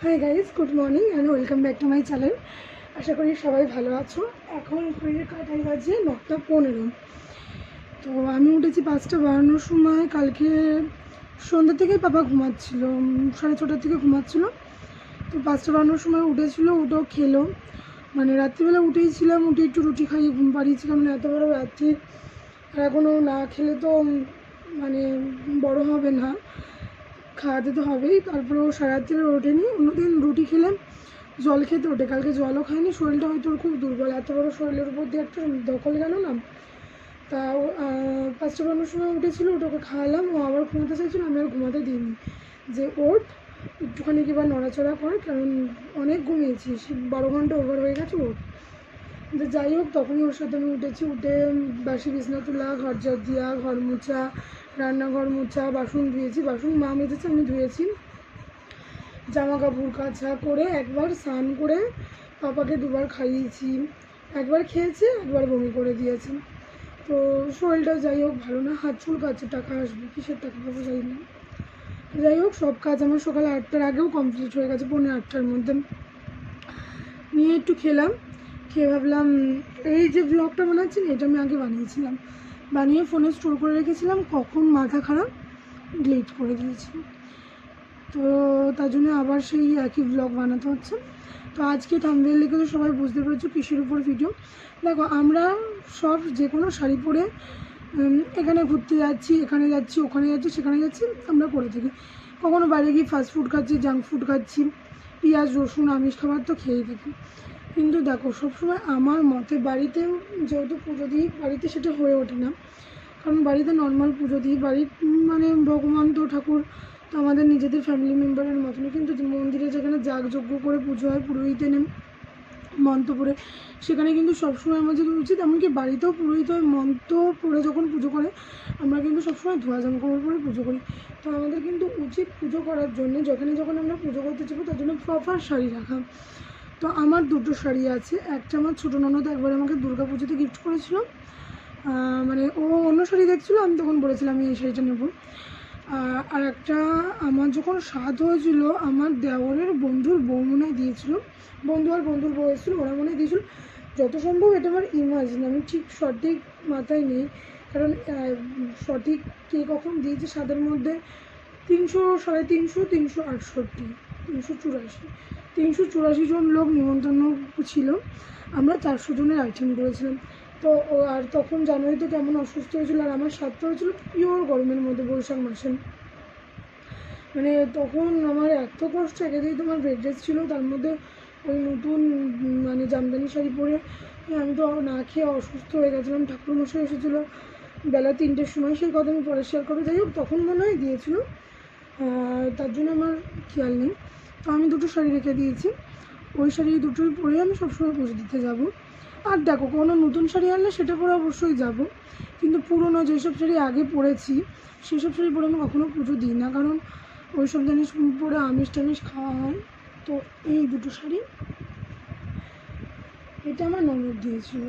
High guys, good morning and welcome back to my channel. আশা করি সবাই ভালো আছো। এখন ঘড়ির কাঁটায় বাজে 9:15। তো আমি উঠেছি 5টা বানানোর সময়। কালকে সন্ধ্যা থেকেই পাপা ঘুমাচ্ছিল, 6:30 থেকে ঘুমাচ্ছিলো। তো 5টা বানানোর সময় উঠেছিল, উঠেও খেলো। মানে রাত্রিবেলা উঠেইছিলাম, উঠে একটু রুটি খাইয়ে ঘুম পাড়িয়েছিলাম। মানে এত বড় রাত্রি আর এখনও না খেলে তো মানে বড় হবে না, খাওয়াতে তো হবেই। তারপরেও সারা রাত্রিরে ওঠেনি। অন্যদিন রুটি খেলে জল খেতে ওঠে, কালকে জলও খায়নি। শরীরটা হয়তো খুব দুর্বল, এত বড় শরীরের উপর দিয়ে একটা দখল গেল না। তা 5টা বানানোর সময় উঠেছিল, ওটাকে খাওয়ালাম। ও আবার ঘুমাতে চাইছিল, আমি আর ঘুমাতে দিইনি, যে ওঠ একটুখানি কিবার নড়াচড়া কর, কারণ অনেক ঘুমিয়েছিস, 12 ঘন্টা ওভার হয়ে গেছে, ওঠ। যে যাই হোক, তখনই ওর সাথে আমি উঠেছি। উঠে বাসি বিছনা তোলা, ঘর ঝাড় দেওয়া, ঘর মোছা, রান্নাঘর মোছা, বাসন ধুয়েছি, বাসন মা মেজেছে, আমি ধুয়েছি। জামা কাপড় কাচা করে একবার স্নান করে পাপাকে দুবার খাইয়েছি। একবার খেয়েছে, একবার বমি করে দিয়েছে। তো শরীরটা যাই হোক ভালো না, হাত চুল কাছে, টাকা আসবে, কিসের টাকা পাবো যাই না। যাই হোক, সব কাজ আমার সকালে 8টার আগেও কমপ্লিট হয়ে গেছে, 8:45-র মধ্যে। নিয়ে একটু খেলাম, খেয়ে ভাবলাম এই যে ব্লগটা বানাচ্ছি না, এটা আমি আগে বানিয়েছিলাম, বানিয়ে ফোনে স্টোর করে রেখেছিলাম। কখন মাথা খারাপ ডিলিট করে দিয়েছি, তো তার জন্য আবার সেই একই ব্লগ বানাতে হচ্ছে। তো আজকে থাম্বনেল দেখে তো সবাই বুঝতে পেরেছো কিসের উপর ভিডিও। দেখো, আমরা সব যে কোনো শাড়ি পরে এখানে ঘুরতে যাচ্ছি, এখানে যাচ্ছি, ওখানে যাচ্ছি, সেখানে যাচ্ছি, আমরা করে থাকি। কখনো বাইরে গিয়ে ফাস্ট ফুড খাচ্ছি, জাঙ্ক ফুড খাচ্ছি, পেঁয়াজ রসুন আমিষ খাবার তো খেয়েই থাকি। কিন্তু দেখো, সবসময় আমার মতে বাড়িতে যেহেতু পুজো দিই, বাড়িতে সেটা হয়ে ওঠে না। কারণ বাড়িতে নর্মাল পুজো দিই, বাড়ির মানে ভগবান তো ঠাকুর তো আমাদের নিজেদের ফ্যামিলি মেম্বারের মতনই। কিন্তু মন্দিরে যেখানে যাগযজ্ঞ করে পুজো হয়, পুরোহিত এনে মন্ত্র পড়ে, সেখানে কিন্তু সবসময় আমাদের উচিত, এমনকি বাড়িতেও পুরোহিত হয় মন্ত্র পড়ে যখন পুজো করে, আমরা কিন্তু সবসময় ধোয়া জামা কাপড় পরে পুজো করি। তো আমাদের কিন্তু উচিত পুজো করার জন্য যখন আমরা পুজো করতে যাবো, তার জন্য প্রপার শাড়ি রাখা। তো আমার দুটো শাড়ি আছে। একটা আমার ছোটো ননদ একবার আমাকে দুর্গা পুজোতে গিফট করেছিল। মানে ও অন্য শাড়ি দেখছিলো, আমি তখন বলেছিলাম আমি এই শাড়িটা নেবো। আর একটা আমার যখন স্বাদ হয়েছিল, আমার দেওরের বন্ধুর বউ মনে দিয়েছিল, বন্ধু আর বন্ধুর বউ এসেছিলো, ওরা মনে দিয়েছিল। যত সম্ভব এটা আমার ইমাজিন, আমি ঠিক সঠিক মাথায় নেই, কারণ সঠিক কে কখন দিয়েছে। স্বাদের মধ্যে 300, 350, 368, 384, 384 জন লোক নিমন্ত্রণ ছিল। আমরা 400 জনের আইটেম করেছিলাম। তো আর তখন জানুয়ারি তো কেমন অসুস্থ হয়েছিল, আর আমার স্বাদটা হয়েছিল পিওর গরমের মধ্যে, বৈশাখ মাসে। মানে তখন আমার এত কষ্ট, একেতেই তোমার বেড রেস্ট ছিল, তার মধ্যে ওই নতুন মানে জামদানি শাড়ি পরে আমি তো না খেয়ে অসুস্থ হয়ে গেছিলাম। ঠাকুরমশাই এসেছিলো বেলা 3টের সময়, সেই কথা আমি পরে শেয়ার করবো। যাই হোক, তখন মনে হয় দিয়েছিল, তার জন্য আমার খেয়াল নেই। তো আমি দুটো শাড়ি রেখে দিয়েছি, ওই শাড়ি দুটোই পরে আমি সবসময় পুজো দিতে যাবো। আর দেখো, কোনো নতুন শাড়ি আনলে সেটা পরে অবশ্যই যাব, কিন্তু পুরনো যেসব শাড়ি আগে পরেছি সেসব শাড়ি পরে আমি কখনও পুজো দিই না, কারণ ওই সব জিনিস পরে আমিষ টামিষ খাওয়া হয়। তো এই দুটো শাড়ি, এটা আমার ননদ দিয়েছিল।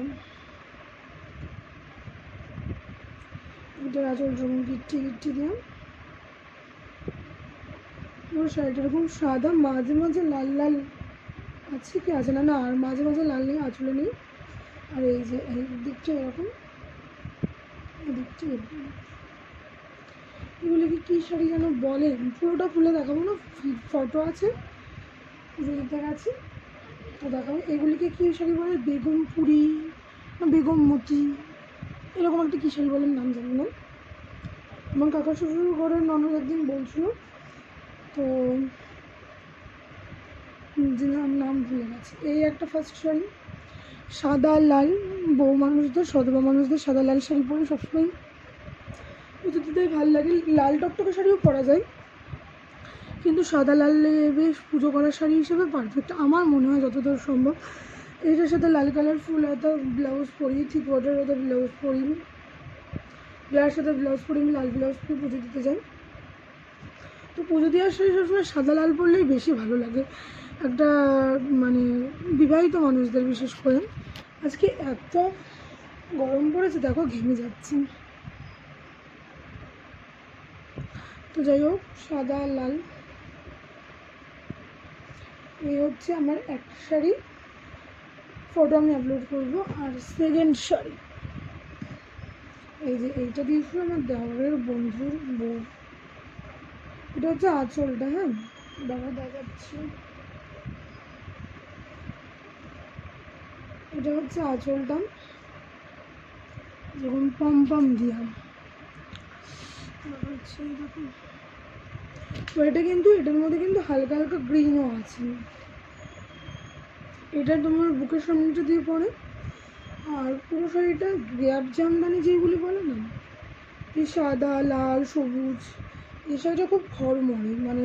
এটার আঁচল যখন গিট্টি গিট্টি দিলাম, পুরো শাড়িটা এরকম সাদা, মাঝে মাঝে লাল লাল আছে কি আছে না, না আর মাঝে মাঝে লাল নেই, আঁচলে নেই। আর এই যে এই দিকটা এরকম, এই দিকটা এরকম। এগুলিকে কী শাড়ি যেন বলে, পুরোটা খুলে দেখাবো না, ফটো আছে, পুজো দিতে গেছি তো দেখাবো। এগুলিকে কী শাড়ি বলে, বেগমপুরি না বেগমমতি, এরকম একটা কী শাড়ি বলেন, নাম জানি না। আমার কাকা শ্বশুর ঘরের ননদ একদিন বলছিল, তো নাম ভুলে গেছে। এই একটা ফার্স্ট শাড়ি, সাদা লাল, বউ মানুষদের, সধবা মানুষদের সাদা লাল শাড়ি পরে সবসময় পুজো দিতেই ভালো লাগে। লাল টকটকে শাড়িও পরা যায়, কিন্তু সাদা লালে বেশ পুজো করার শাড়ি হিসেবে পারফেক্ট আমার মনে হয় যতদূর সম্ভব। এইটার সাথে লাল কালার ফুল হাতা ব্লাউজ পরি, ঠিক বর্ডার হাতা ব্লাউজ পরি, ব্লাউজের সাথে ব্লাউজ পরি, আমি লাল ব্লাউজ পরে পুজো দিতে যাই। তো পুজো দেওয়ার শাড়ি সবসময় সাদা লাল পরলেই বেশি ভালো লাগে, একটা মানে বিবাহিত মানুষদের বিশেষ করে। আজকে এত গরম পড়েছে, দেখো ঘেমে যাচ্ছি। তো যাই হোক, সাদা লাল এই হচ্ছে আমার একটা শাড়ি, ফটো আমি আপলোড করবো। আর সেকেন্ড শাড়ি এই যে এইটা দিয়েছিল আমার দেওরের বন্ধুর বউ। এটা হচ্ছে আঁচলটা, হ্যাঁ বাবা দেখাচ্ছি, এটা হচ্ছে আঁচলটা, যেরকম পম পম দিয়া হচ্ছে এরকম। তো এটা কিন্তু এটার মধ্যে কিন্তু হালকা হালকা গ্রিনও আছে। এটা তোমার বুকের সামনেটা দিয়ে পড়ে। আর পুরো শাড়িটা গ্যাপ জামদানি যেগুলি বলে না, এই সাদা লাল সবুজ, এই শাড়িটা খুব খড়মড়ে, মানে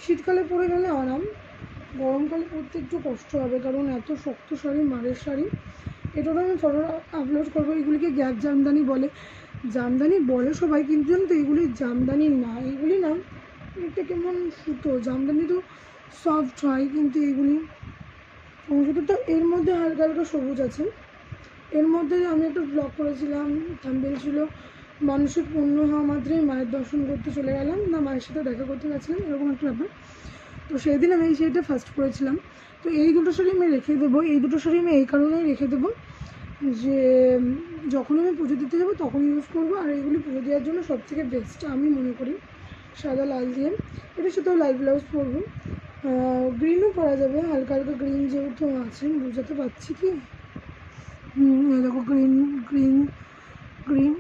শীতকালে পরে গেলে আরাম, গরমকালে পরতে একটু কষ্ট হবে, কারণ এত শক্ত শাড়ি, মারের শাড়ি। এটারও আমি ফটো আপলোড করবো। এগুলিকে গ্যাপ জামদানি বলে, জামদানি বলে সবাই, কিন্তু জানো তো এগুলি জামদানি না, এগুলি না একটা কেমন সুতো, জামদানি তো সফট হয়, কিন্তু এগুলি সুতোটা। এর মধ্যে হালকা হালকা সবুজ আছে। এর মধ্যে আমি একটা ব্লগ করেছিলাম, থাম্বনেল ছিল মানুষের পূর্ণ হওয়া মাত্রই মায়ের দর্শন করতে চলে গেলাম, না মায়ের সাথে দেখা করতে গেছিলাম, এরকম একটা ব্যাপার। তো সেই দিন আমি এই শাড়িটা ফার্স্ট করেছিলাম। তো এই দুটো শাড়ি আমি রেখে দেবো, এই দুটো শাড়ি আমি এই কারণেই রেখে দেবো যে যখন আমি পুজো দিতে যাবো তখন ইউজ করবো। আর এইগুলি পুজো দেওয়ার জন্য সবথেকে বেস্ট আমি মনে করি, সাদা লাল দিয়ে। এটার সাথেও লাইট ব্লাউজ পরবো, গ্রিনও পরা যাবে, হালকা হালকা গ্রিন যেহেতু আছে, বুঝাতে পারছি কি, দেখো গ্রিন গ্রিন গ্রিন।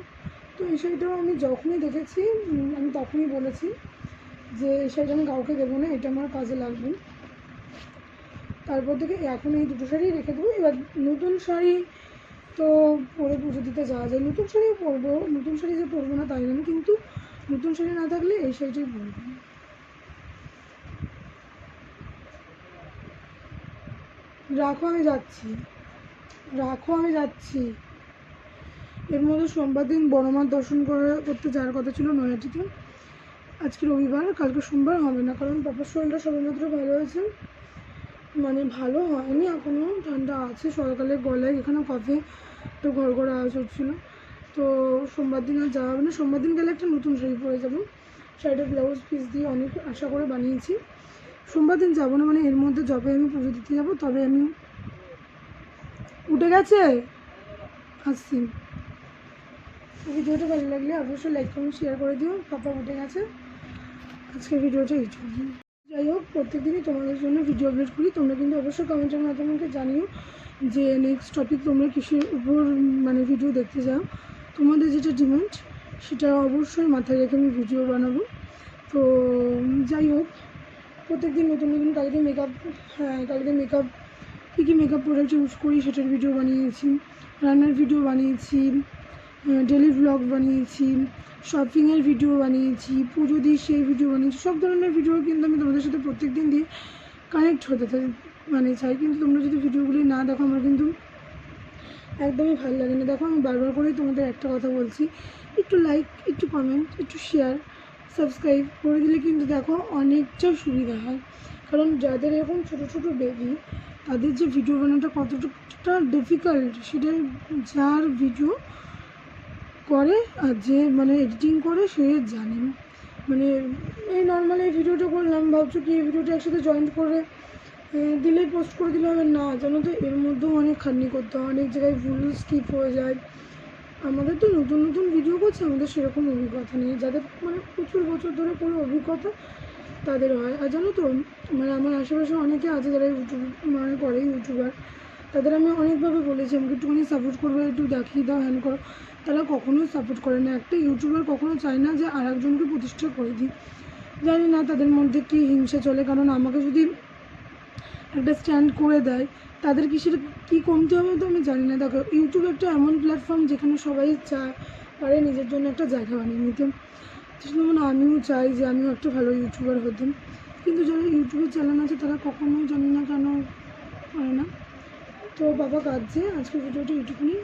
তো এই শাড়িটাও আমি যখনই দেখেছি আমি তখনই বলেছি যে এই শাড়িটা আমি কাউকে দেবো না, এটা আমার কাজে লাগবে। তারপর থেকে এখন এই দুটো শাড়ি রেখে দেবো। এবার নতুন শাড়ি তো পরে পুজো দিতে যাওয়া যায়, নতুন শাড়িও পরবো, নতুন শাড়ি যে পরবো না তাই না, কিন্তু নতুন শাড়ি না থাকলে এই শাড়িটাই পরবো। রাখো আমি যাচ্ছি, রাখো আমি যাচ্ছি। এর মধ্যে সোমবার দিন বড়মার দর্শন করতে যাওয়ার কথা ছিল নৈহাটিতে। আজকে রবিবার, কালকে সোমবার হবে না, কারণ পাপার শরীরটা সবেমাত্র ভালো হয়েছে, মানে ভালো হয়নি এখনও, ঠান্ডা আছে, সকালে গলায় এখানে কফে তো ঘর ঘর আওয়াজ হচ্ছিলো। তো সোমবার দিন আর যাওয়া হবে না, সোমবার দিন গেলে একটা নতুন শাড়ি পরে যাবো, শাড়িটা ব্লাউজ পিস দিয়ে অনেক আশা করে বানিয়েছি। সোমবার দিন যাবো না, মানে এর মধ্যে যবে আমি পুজো দিতে যাবো তবে আমি। উঠে গেছে, আসছি। ভিডিওটা ভালো লাগলে অবশ্যই লাইক কমেন্ট শেয়ার করে দিও। পাপা উঠে গেছে, আজকের ভিডিওটা এই জন্য। যাই হোক, প্রত্যেকদিনই তোমাদের জন্য ভিডিও আপলোড করি, তোমরা কিন্তু অবশ্যই কমেন্টের মাধ্যমে আমাকে জানিও যে নেক্সট টপিক তোমরা কিসের উপর মানে ভিডিও দেখতে চাও। তোমাদের যেটা ডিমান্ড সেটা অবশ্যই মাথায় রেখে আমি ভিডিও বানাবো। তো যাই হোক, প্রত্যেকদিন নতুন নতুন, কালকে মেকআপ, হ্যাঁ কালকে মেকআপ কী কী মেকআপ প্রোডাক্ট ইউজ করি সেটার ভিডিও বানিয়েছি, রান্নার ভিডিও বানিয়েছি, ডেলি ব্লগ বানিয়েছি, শপিংয়ের ভিডিও বানিয়েছি, পুজো দিই সেই ভিডিও বানিয়েছি, সব ধরনের ভিডিও কিন্তু আমি তোমাদের সাথে প্রত্যেক দিন দিয়ে কানেক্ট হতে মানে চাই। কিন্তু তোমরা যদি ভিডিওগুলি না দেখো আমার কিন্তু একদমই ভালো লাগে না। দেখো আমি বারবার করেই তোমাদের একটা কথা বলছি, একটু লাইক, একটু কমেন্ট, একটু শেয়ার, সাবস্ক্রাইব করে দিলে কিন্তু দেখো অনেকটা সুবিধা হয়। কারণ যাদের এরকম ছোটো ছোটো বেবি, তাদের যে ভিডিও বানানোটা কতটা ডিফিকাল্ট সেটা যার ভিডিও করে আর যে মানে এডিটিং করে সে জানেন। মানে এই নর্মাল এই ভিডিওটা করলাম, ভাবছো কি এই ভিডিওটা একসাথে জয়েন্ট করে দিলেই পোস্ট করে দিলে হবে না, জানো তো এর মধ্যেও অনেক খাটনি করতে হয়, অনেক জায়গায় ভুল স্কিপ হয়ে যায়। আমাদের তো নতুন নতুন ভিডিও করছে, আমাদের সেরকম অভিজ্ঞতা নেই, যাদের মানে প্রচুর বছর ধরে পুরো অভিজ্ঞতা তাদের হয়। আর জানো তো মানে আমার আশেপাশে অনেকে আছে যারা ইউটিউব মানে করে ইউটিউবার, তাদের আমি অনেকভাবে বলেছি আমাকে একটুখানি সাপোর্ট করবে, একটু দেখিয়ে দাও, হ্যান করো, তারা কখনোই সাপোর্ট করে না। একটা ইউটিউবার কখনো চায় না যে আর একজনকে প্রতিষ্ঠা করে দিই। জানি না তাদের মধ্যে কী হিংসা চলে, কারণ আমাকে যদি একটা স্ট্যান্ড করে দেয় তাদের কি সেটা কী কমতে হবে তো আমি জানি না। দেখো ইউটিউব একটা এমন প্ল্যাটফর্ম যেখানে সবাই পারে নিজের জন্য একটা জায়গা বানিয়ে নিতে, যেমন আমিও চাই যে আমিও একটা ভালো ইউটিউবার হতাম, কিন্তু যারা ইউটিউবে চ্যানেল আছে তারা কখনোই জানি না কেন পারে না। তো বাবা কাঁদছে, আজকের ভিডিওটা এইটুকুনি,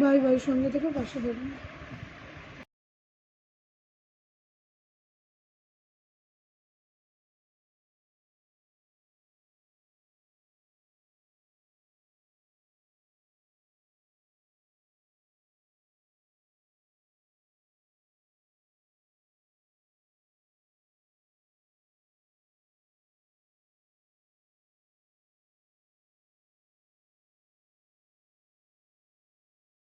বাই বাই, সঙ্গে থেকে পাশে দেবেন।